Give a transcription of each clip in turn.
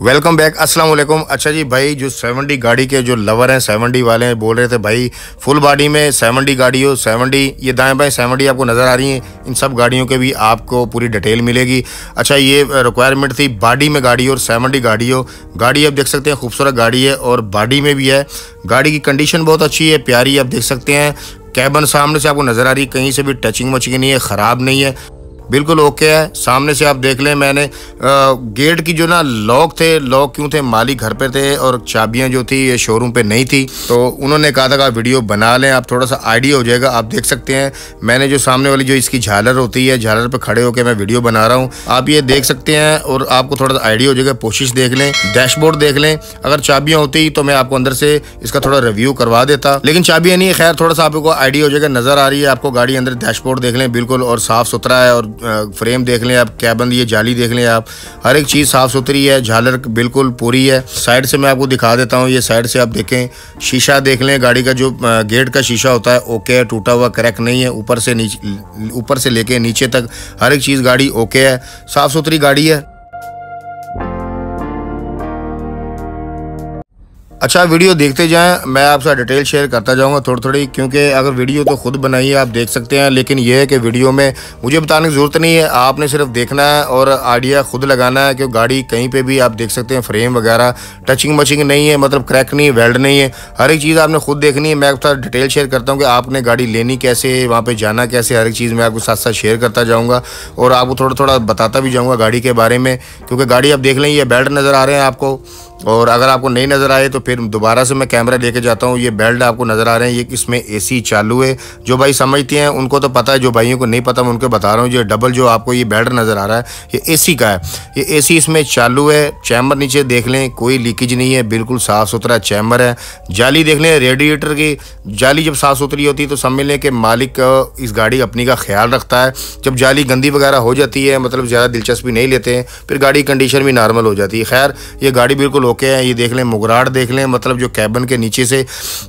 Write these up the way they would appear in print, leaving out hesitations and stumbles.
Welcome back, अस्सलाम वालेकुम। अच्छा जी भाई, जो 70 गाड़ी के जो लवर हैं, 70 वाले हैं, बोल रहे थे भाई फुल बॉडी में 70 गाड़ी हो। 70 ये दाएं बाएं 70 आपको नज़र आ रही हैं। इन सब गाड़ियों के भी आपको पूरी डिटेल मिलेगी। अच्छा, ये रिक्वायरमेंट थी बॉडी में गाड़ी हो और 70 गाड़ी हो। गाड़ी आप देख सकते हैं, खूबसूरत गाड़ी है और बॉडी में भी है। गाड़ी की कंडीशन बहुत अच्छी है, प्यारी। आप देख सकते हैं कैबन सामने से आपको नज़र आ रही है, कहीं से भी टचिंग वचिंग नहीं है, ख़राब नहीं है, बिल्कुल ओके है। सामने से आप देख लें, मैंने गेट की जो ना लॉक थे, लॉक क्यों थे, मालिक घर पे थे और चाबियां जो थी ये शोरूम पे नहीं थी, तो उन्होंने कहा था कि आप वीडियो बना लें, आप थोड़ा सा आइडिया हो जाएगा। आप देख सकते हैं मैंने जो सामने वाली जो इसकी झालर होती है, झालर पे खड़े होकर मैं वीडियो बना रहा हूँ, आप ये देख सकते हैं और आपको थोड़ा सा आइडिया हो जाएगा। कोशिश देख लें, डैशबोर्ड देख लें। अगर चाबियाँ होती तो मैं आपको अंदर से इसका थोड़ा रिव्यू करवा देता, लेकिन चाबियाँ नहीं है। खैर, थोड़ा सा आपको आइडिया हो जाएगा। नज़र आ रही है आपको गाड़ी, अंदर डैशबोर्ड देख लें बिल्कुल और साफ़ सुथरा है, और फ्रेम देख लें आप, कैबन ये जाली देख लें आप, हर एक चीज़ साफ़ सुथरी है, झालर बिल्कुल पूरी है। साइड से मैं आपको दिखा देता हूँ, ये साइड से आप देखें, शीशा देख लें गाड़ी का, जो गेट का शीशा होता है ओके है, टूटा हुआ क्रैक नहीं है। ऊपर से लेके नीचे तक हर एक चीज़ गाड़ी ओके है, साफ़ सुथरी गाड़ी है। अच्छा, वीडियो देखते जाएं, मैं आपसे डिटेल शेयर करता जाऊंगा थोड़ी थोड़ी, क्योंकि अगर वीडियो तो खुद बनाई है, आप देख सकते हैं, लेकिन यह है कि वीडियो में मुझे बताने की ज़रूरत नहीं है, आपने सिर्फ देखना है और आइडिया खुद लगाना है। क्योंकि गाड़ी कहीं पे भी आप देख सकते हैं, फ्रेम वगैरह टचिंग मचिंग नहीं है, मतलब क्रैक नहीं है, वेल्ड नहीं है, हर एक चीज़ आपने खुद देखनी है। मैं आपका डिटेल शेयर करता हूँ कि आपने गाड़ी लेनी कैसे, वहाँ पर जाना कैसे, हर एक चीज़ मैं आपको साथ साथ शेयर करता जाऊँगा और आपको थोड़ा थोड़ा बताता भी जाऊँगा गाड़ी के बारे में। क्योंकि गाड़ी आप देख लें, ये बेल्ट नज़र आ रहे हैं आपको, और अगर आपको नहीं नज़र आए तो फिर दोबारा से मैं कैमरा लेके जाता हूँ। ये बेल्ट आपको नज़र आ रहे हैं, ये इसमें एसी चालू है। जो भाई समझते हैं उनको तो पता है, जो भाइयों को नहीं पता मैं उनको बता रहा हूँ। जो डबल जो आपको ये बेल्ट नज़र आ रहा है, ये एसी का है, ये एसी इसमें चालू है। चैम्बर नीचे देख लें, कोई लीकेज नहीं है, बिल्कुल साफ़ सुथरा चैम्बर है। जाली देख लें, रेडिएटर की जाली जब साफ़ सुथरी होती है तो समझ लें कि मालिक इस गाड़ी अपनी का ख्याल रखता है। जब जाली गंदी वगैरह हो जाती है, मतलब ज़्यादा दिलचस्पी नहीं लेते हैं, फिर गाड़ी कंडीशन भी नॉर्मल हो जाती है। खैर, ये गाड़ी बिल्कुल ओके है। ये देख लें, मुगराट देख लें, मतलब जो कैबन के नीचे से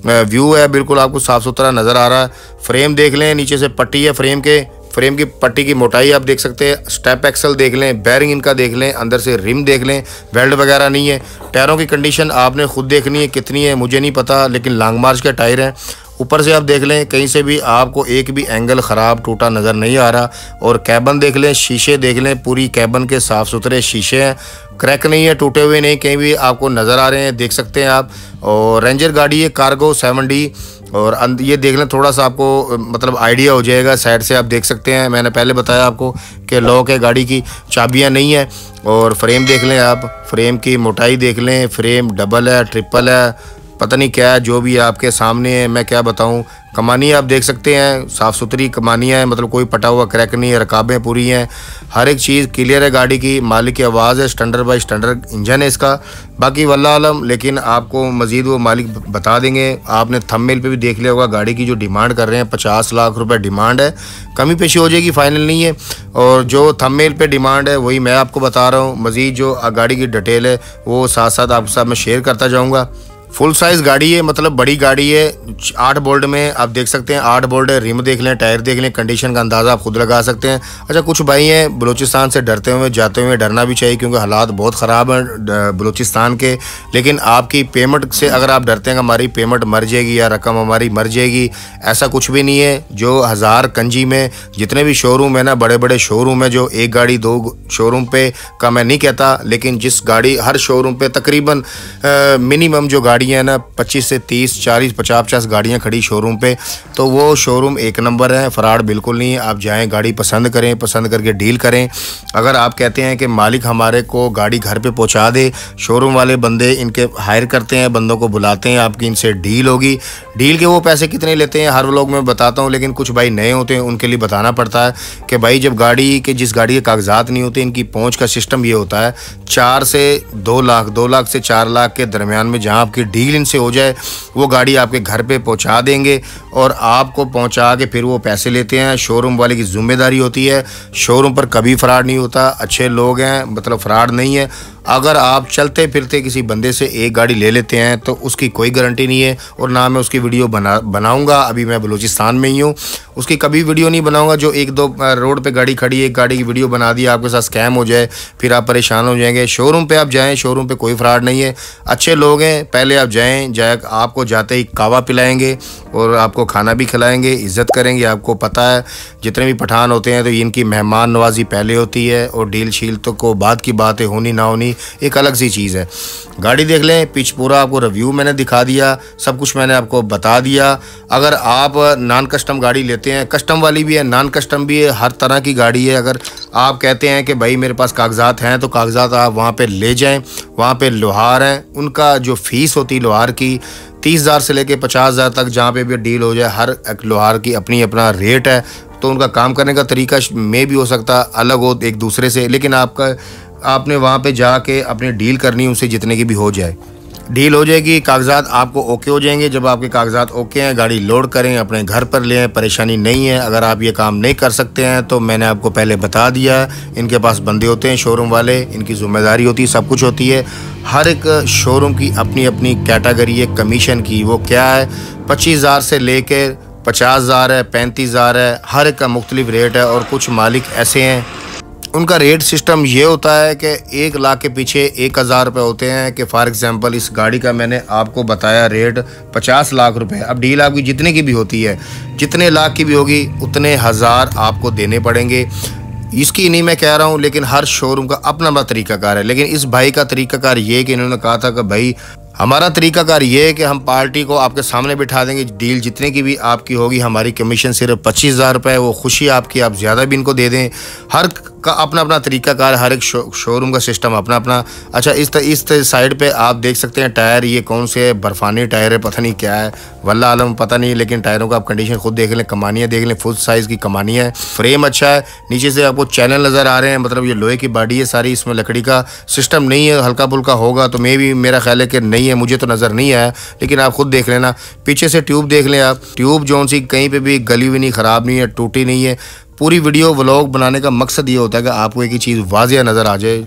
व्यू है बिल्कुल आपको साफ़ सुथरा नज़र आ रहा है। फ्रेम देख लें, नीचे से पट्टी है, फ्रेम की पट्टी की मोटाई आप देख सकते हैं। स्टेप एक्सल देख लें, बैरिंग इनका देख लें, अंदर से रिम देख लें, वेल्ड वगैरह नहीं है। टायरों की कंडीशन आपने खुद देखनी है, कितनी है मुझे नहीं पता, लेकिन लॉन्ग मार्च के टायर हैं। ऊपर से आप देख लें, कहीं से भी आपको एक भी एंगल ख़राब टूटा नज़र नहीं आ रहा। और कैबन देख लें, शीशे देख लें, पूरी कैबन के साफ़ सुथरे शीशे हैं, क्रैक नहीं है, टूटे हुए नहीं, कहीं भी आपको नज़र आ रहे हैं, देख सकते हैं आप। और रेंजर गाड़ी है, कार्गो 70। और ये देख लें, थोड़ा सा आपको मतलब आइडिया हो जाएगा। साइड से आप देख सकते हैं, मैंने पहले बताया आपको कि लॉक है गाड़ी की, चाबियां नहीं है। और फ्रेम देख लें आप, फ्रेम की मोटाई देख लें, फ्रेम डबल है, ट्रिपल है, पता नहीं क्या है, जो भी आपके सामने है, मैं क्या बताऊं। कमानी आप देख सकते हैं, साफ़ सुथरी कमानियाँ हैं, मतलब कोई पटा हुआ क्रैक नहीं है, रकाबें पूरी हैं, हर एक चीज़ क्लियर है गाड़ी की। मालिक की आवाज़ है, स्टैंडर्ड बाई स्टैंडर्ड इंजन है इसका। बाकी वल्लाह आलम, लेकिन आपको मज़ीद वो मालिक बता देंगे। आपने थंबनेल पे भी देख लिया होगा, गाड़ी की जो डिमांड कर रहे हैं 50 लाख रुपए डिमांड है। कमी पेशी हो जाएगी, फाइनल नहीं है। और जो थंबनेल पे डिमांड है वही मैं आपको बता रहा हूँ। मज़ीद जो गाड़ी की डिटेल है वो साथ साथ आपके साथ मैं शेयर करता जाऊँगा। फुल साइज़ गाड़ी है, मतलब बड़ी गाड़ी है। 8 बोल्ट में आप देख सकते हैं, 8 बोल्ट है। रिम देख लें, टायर देख लें, कंडीशन का अंदाज़ा आप खुद लगा सकते हैं। अच्छा, कुछ भाई हैं बलूचिस्तान से डरते हुए जाते हुए, डरना भी चाहिए क्योंकि हालात बहुत ख़राब हैं बलूचिस्तान के। लेकिन आपकी पेमेंट से अगर आप डरते हैं कि हमारी पेमेंट मर जाएगी या रकम हमारी मर जाएगी, ऐसा कुछ भी नहीं है। जो 1000 कंजी में जितने भी शोरूम है ना, बड़े बड़े शोरूम है, जो एक गाड़ी 2 शोरूम पे का मैं नहीं कहता, लेकिन जिस गाड़ी हर शोरूम पे तकरीबन मिनिमम जो गाड़ी है ना 25 से 30, 40, 50 गाड़ियाँ खड़ी शोरूम पे, तो वो शोरूम एक नंबर है, फ्रॉड बिल्कुल नहीं है। आप जाएं, गाड़ी पसंद करें, पसंद करके डील करें। अगर आप कहते हैं कि मालिक हमारे को गाड़ी घर पे पहुंचा दे, शोरूम वाले बंदे इनके हायर करते हैं, बंदों को बुलाते हैं, आपकी इनसे डील होगी। डील के वो पैसे कितने लेते हैं हर व्लॉग में बताता हूँ, लेकिन कुछ भाई नए होते हैं, उनके लिए बताना पड़ता है कि भाई जब गाड़ी के जिस गाड़ी के कागजात नहीं होते, इनकी पहुँच का सिस्टम ये होता है 4 से 2 लाख, 2 लाख से 4 लाख के दरमियान में जहाँ आपकी डील इनसे हो जाए, वो गाड़ी आपके घर पे पहुंचा देंगे और आपको पहुंचा के फिर वो पैसे लेते हैं। शोरूम वाले की जिम्मेदारी होती है, शोरूम पर कभी फ्रॉड नहीं होता, अच्छे लोग हैं, मतलब फ्रॉड नहीं है। अगर आप चलते फिरते किसी बंदे से एक गाड़ी ले लेते हैं तो उसकी कोई गारंटी नहीं है, और ना मैं उसकी वीडियो बनाऊंगा। अभी मैं बलूचिस्तान में ही हूँ, उसकी कभी वीडियो नहीं बनाऊंगा। जो एक दो रोड पे गाड़ी खड़ी है, एक गाड़ी की वीडियो बना दी, आपके साथ स्कैम हो जाए, फिर आप परेशान हो जाएंगे। शोरूम पे आप जाएं, शोरूम पे कोई फ्रॉड नहीं है, अच्छे लोग हैं। पहले आप जाएं, आपको जाते ही कावा पिलाएंगे और आपको खाना भी खिलाएंगे, इज़्ज़त करेंगे। आपको पता है जितने भी पठान होते हैं तो इनकी मेहमान नवाजी पहले होती है, और डील शील तो को बाद की बात है, होनी ना होनी एक अलग सी चीज़ है। गाड़ी देख लें, पिच पूरा आपको रिव्यू मैंने दिखा दिया, सब कुछ मैंने आपको बता दिया। अगर आप नॉन कस्टम गाड़ी लेते हैं, कस्टम वाली भी है, नॉन कस्टम भी है, हर तरह की गाड़ी है। अगर आप कहते हैं कि भाई मेरे पास कागजात हैं, तो कागजात आप वहाँ पे ले जाएं। वहाँ पे लोहार हैं, उनका जो फ़ीस होती है लोहार की 30,000 से लेके 50,000 तक, जहाँ पे भी डील हो जाए, हर एक लोहार की अपनी अपना रेट है। तो उनका काम करने का तरीका में भी हो सकता अलग हो एक दूसरे से, लेकिन आपने वहाँ पे जाके अपनी डील करनी, उनसे जितने की भी हो जाए, डील हो जाएगी। कागजात आपको ओके हो जाएंगे। जब आपके कागजात ओके हैं, गाड़ी लोड करें, अपने घर पर लें, परेशानी नहीं है। अगर आप ये काम नहीं कर सकते हैं तो मैंने आपको पहले बता दिया, इनके पास बंदे होते हैं शोरूम वाले, इनकी जिम्मेदारी होती है, सब कुछ होती है। हर एक शोरूम की अपनी अपनी कैटेगरी है कमीशन की। वो क्या है, 25,000 से लेकर 50,000 है, 35,000 है, हर एक का मुख्तलिफ रेट है। और कुछ मालिक ऐसे हैं, उनका रेट सिस्टम ये होता है कि 1 लाख के पीछे 1,000 रुपये होते हैं। कि फॉर एग्जांपल इस गाड़ी का मैंने आपको बताया रेट 50 लाख रुपए। अब डील आपकी जितने की भी होती है, जितने लाख की भी होगी, उतने हज़ार आपको देने पड़ेंगे। इसकी नहीं मैं कह रहा हूँ, लेकिन हर शोरूम का अपना अपना तरीकाकार है। लेकिन इस भाई का तरीकाकार ये कि इन्होंने कहा था कि भाई हमारा तरीकाकार ये है कि हम पार्टी को आपके सामने बिठा देंगे, डील जितने की भी आपकी होगी, हमारी कमीशन सिर्फ 25,000 रुपये है। वो खुशी आपकी, आप ज़्यादा भी इनको दे दें। हर का अपना अपना तरीकाकार, हर एक शोरूम का सिस्टम अपना अपना। अच्छा, इस साइड पे आप देख सकते हैं टायर, ये कौन से बर्फानी टायर है, पता नहीं क्या है, वल्लाह आलम पता नहीं, लेकिन टायरों का आप कंडीशन खुद देख लें, कमानियाँ देख लें, फुल साइज़ की कमानियाँ है। फ्रेम अच्छा है, नीचे से आपको चैनल नज़र आ रहे हैं, मतलब ये लोहे की बॉडी है सारी, इसमें लकड़ी का सिस्टम नहीं है। हल्का फुल्का होगा तो मेरा ख्याल है कि नहीं है, मुझे तो नज़र नहीं आया, लेकिन आप खुद देख लेना। पीछे से ट्यूब देख लें आप, ट्यूब जोन सी कहीं पे भी गली हुई नहीं, ख़राब नहीं है, टूटी नहीं है। पूरी वीडियो व्लॉग बनाने का मकसद ये होता है कि आपको एक ही चीज़ वाज़िया नज़र आ जाए,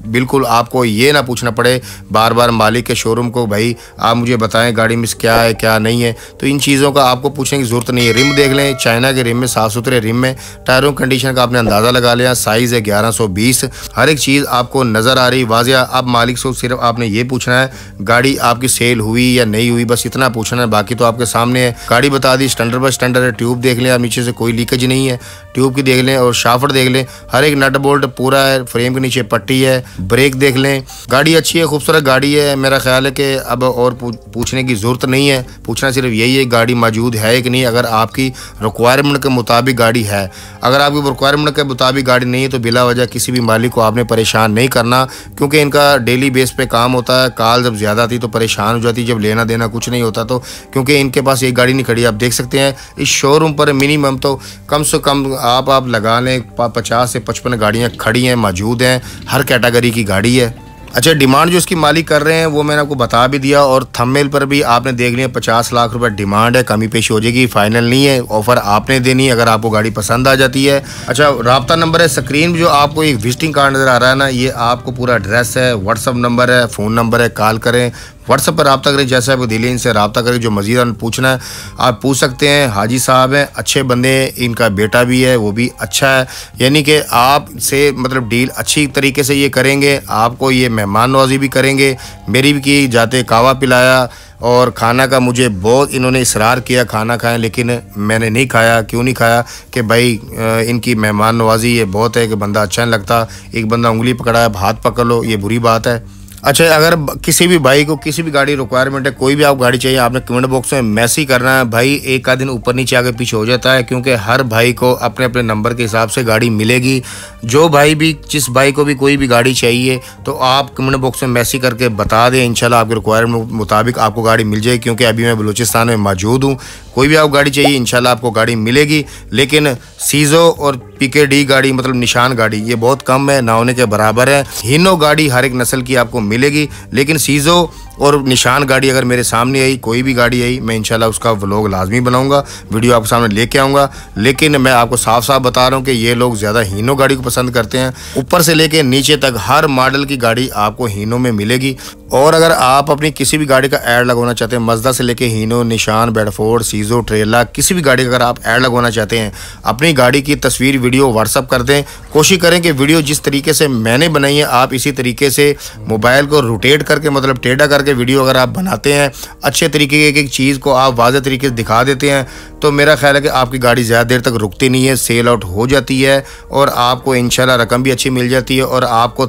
बिल्कुल आपको ये ना पूछना पड़े बार बार मालिक के शोरूम को, भाई आप मुझे बताएं गाड़ी में क्या है क्या नहीं है। तो इन चीज़ों का आपको पूछने की ज़रूरत नहीं है। रिम देख लें, चाइना के रिम में, साफ़ सुथरे रिम में, टायरों कंडीशन का आपने अंदाज़ा लगा लिया। साइज़ है 1120, हर एक चीज़ आपको नज़र आ रही वाज़िया। अब मालिक से सिर्फ आपने ये पूछना है गाड़ी आपकी सेल हुई या नहीं हुई, बस इतना पूछना है, बाकी तो आपके सामने है। गाड़ी बता दी, स्टैंडर्ड बाय स्टैंडर्ड है। ट्यूब देख लें आप, नीचे से कोई लीकेज नहीं है, ट्यूब की देख लें, और शाफ्ट देख लें, हर एक नट बोल्ट पूरा है, फ्रेम के नीचे पट्टी है। ब्रेक देख लें, गाड़ी अच्छी है, खूबसूरत गाड़ी है। मेरा ख्याल है कि अब और पूछने की ज़रूरत नहीं है, पूछना सिर्फ यही है गाड़ी मौजूद है कि नहीं। अगर आपकी रिक्वायरमेंट के मुताबिक गाड़ी है, अगर आपकी रिक्वायरमेंट के मुताबिक गाड़ी नहीं है तो बिला वजह किसी भी मालिक को आपने परेशान नहीं करना, क्योंकि इनका डेली बेस पे काम होता है। कॉल जब ज़्यादा आती तो परेशान हो जाती, जब लेना देना कुछ नहीं होता तो, क्योंकि इनके पास एक गाड़ी नहीं खड़ी। आप देख सकते हैं इस शोरूम पर मिनिमम तो कम से कम आप लगा लें 50 से 55 गाड़ियाँ खड़ी हैं, मौजूद हैं, हर कैटेगरी की गाड़ी है। अच्छा, डिमांड जो इसकी मालिक कर रहे हैं वो मैंने आपको बता भी दिया, और थंबनेल पर भी आपने देख लिया 50 लाख रुपए डिमांड है। कमी पेशी हो जाएगी, फाइनल नहीं है, ऑफर आपने देनी है अगर आपको गाड़ी पसंद आ जाती है। अच्छा, राब्ता नंबर है स्क्रीन जो आपको एक विजिटिंग कार्ड नज़र आ रहा है ना, ये आपको पूरा एड्रेस है, व्हाट्सअप नंबर है, फ़ोन नंबर है, कॉल करें, व्हाट्सएप पर रब्ता करें। जैसे आपको दिली इनसे रब्ता करें, जो मज़ीद पूछना है आप पूछ सकते हैं। हाजी साहब हैं, अच्छे बंदे हैं, इनका बेटा भी है, वो भी अच्छा है। यानी कि आपसे मतलब डील अच्छी तरीके से ये करेंगे, आपको ये मेहमान नवाजी भी करेंगे। मेरी भी की, जाते कावा पिलाया, और खाना का मुझे बहुत इन्होंने इसरार किया खाना खाएं, लेकिन मैंने नहीं खाया। क्यों नहीं खाया कि भाई इनकी मेहमान नवाजी ये बहुत है कि बंदा अच्छा नहीं लगता। एक बंदा उंगली पकड़ा है, हाथ पकड़ लो, ये बुरी बात है। अच्छा, अगर किसी भी भाई को किसी भी गाड़ी रिक्वायरमेंट है, कोई भी आप गाड़ी चाहिए, आपने कमेंट बॉक्स में मैसेज करना है। भाई एक आध दिन ऊपर नीचे आगे पीछे हो जाता है, क्योंकि हर भाई को अपने अपने नंबर के हिसाब से गाड़ी मिलेगी। जो भाई भी, जिस भाई को भी कोई भी गाड़ी चाहिए तो आप कमेंट बॉक्स में मैसेज करके बता दें, इंशाल्लाह आपके रिक्वायरमेंट मुताबिक आपको गाड़ी मिल जाएगी। क्योंकि अभी मैं बलूचिस्तान में मौजूद हूँ, कोई भी आपको गाड़ी चाहिए इंशाल्लाह आपको गाड़ी मिलेगी। लेकिन सीजो और PKD गाड़ी मतलब निशान गाड़ी ये बहुत कम है, ना होने के बराबर है। हिनो गाड़ी हर एक नस्ल की आपको मिलेगी, लेकिन सीजो और निशान गाड़ी अगर मेरे सामने आई, कोई भी गाड़ी आई, मैं इंशाल्लाह उसका व्लॉग लाजमी बनाऊंगा, वीडियो आपके सामने लेके आऊँगा। लेकिन मैं आपको साफ साफ बता रहा हूँ कि ये लोग ज़्यादा हीनो गाड़ी को पसंद करते हैं। ऊपर से लेके नीचे तक हर मॉडल की गाड़ी आपको हीनो में मिलेगी। और अगर आप अपनी किसी भी गाड़ी का ऐड लगवाना चाहते हैं, मज़दा से लेके हीनो, निशान, बेडफोर्ड, सीजो, ट्रेला, किसी भी गाड़ी का अगर आप ऐड लगवाना चाहते हैं, अपनी गाड़ी की तस्वीर वीडियो व्हाट्सअप कर दें। कोशिश करें कि वीडियो जिस तरीके से मैंने बनाई है आप इसी तरीके से मोबाइल को रोटेट करके, मतलब टेढ़ा करके वीडियो अगर आप बनाते हैं, अच्छे तरीके की चीज़ को आप वाज़ेह तरीके से दिखा देते हैं, तो मेरा ख्याल है कि आपकी गाड़ी ज़्यादा देर तक रुकती नहीं है, सेल आउट हो जाती है और आपको इंशाल्लाह रकम भी अच्छी मिल जाती है और आपको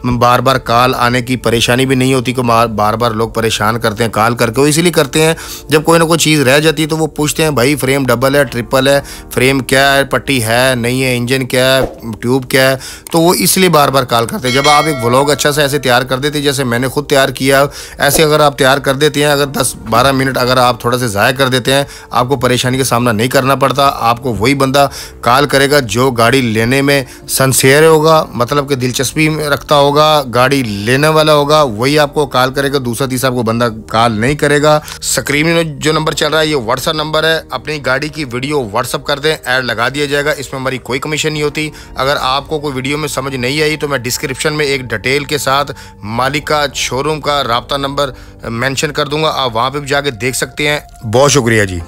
बार बार कॉल आने की परेशानी भी नहीं होती कि बार बार लोग परेशान करते हैं कॉल करके। वो इसीलिए करते हैं जब कोई ना कोई चीज़ रह जाती है तो वो पूछते हैं भाई फ्रेम डबल है, ट्रिपल है, फ्रेम क्या है, पट्टी है नहीं है, इंजन क्या है, ट्यूब क्या है, तो वो इसलिए बार बार कॉल करते हैं। जब आप एक व्लॉग अच्छा से ऐसे तैयार कर देते हैं जैसे मैंने खुद तैयार किया, ऐसे अगर आप तैयार कर देते हैं, अगर 10-12 मिनट अगर आप थोड़ा से ज़ाया कर देते हैं, आपको परेशानी का सामना नहीं करना पड़ता। आपको वही बंदा कॉल करेगा जो गाड़ी लेने में सिंसियर होगा, मतलब कि दिलचस्पी रखता होगा, गाड़ी लेने वाला होगा, वही आपको कॉल करेगा। दूसरा तीसरा आपको बंदा कॉल नहीं करेगा। स्क्रीन में जो नंबर चल रहा है ये व्हाट्सएप नंबर है। अपनी गाड़ी की वीडियो व्हाट्सएप कर दें, ऐड लगा दिया जाएगा, इसमें हमारी कोई कमीशन नहीं होती। अगर आपको कोई वीडियो में समझ नहीं आई तो मैं डिस्क्रिप्शन में एक डिटेल के साथ मालिक का शोरूम का राब्ता नंबर मेंशन कर दूंगा, आप वहां पे भी जाके देख सकते हैं। बहुत शुक्रिया जी।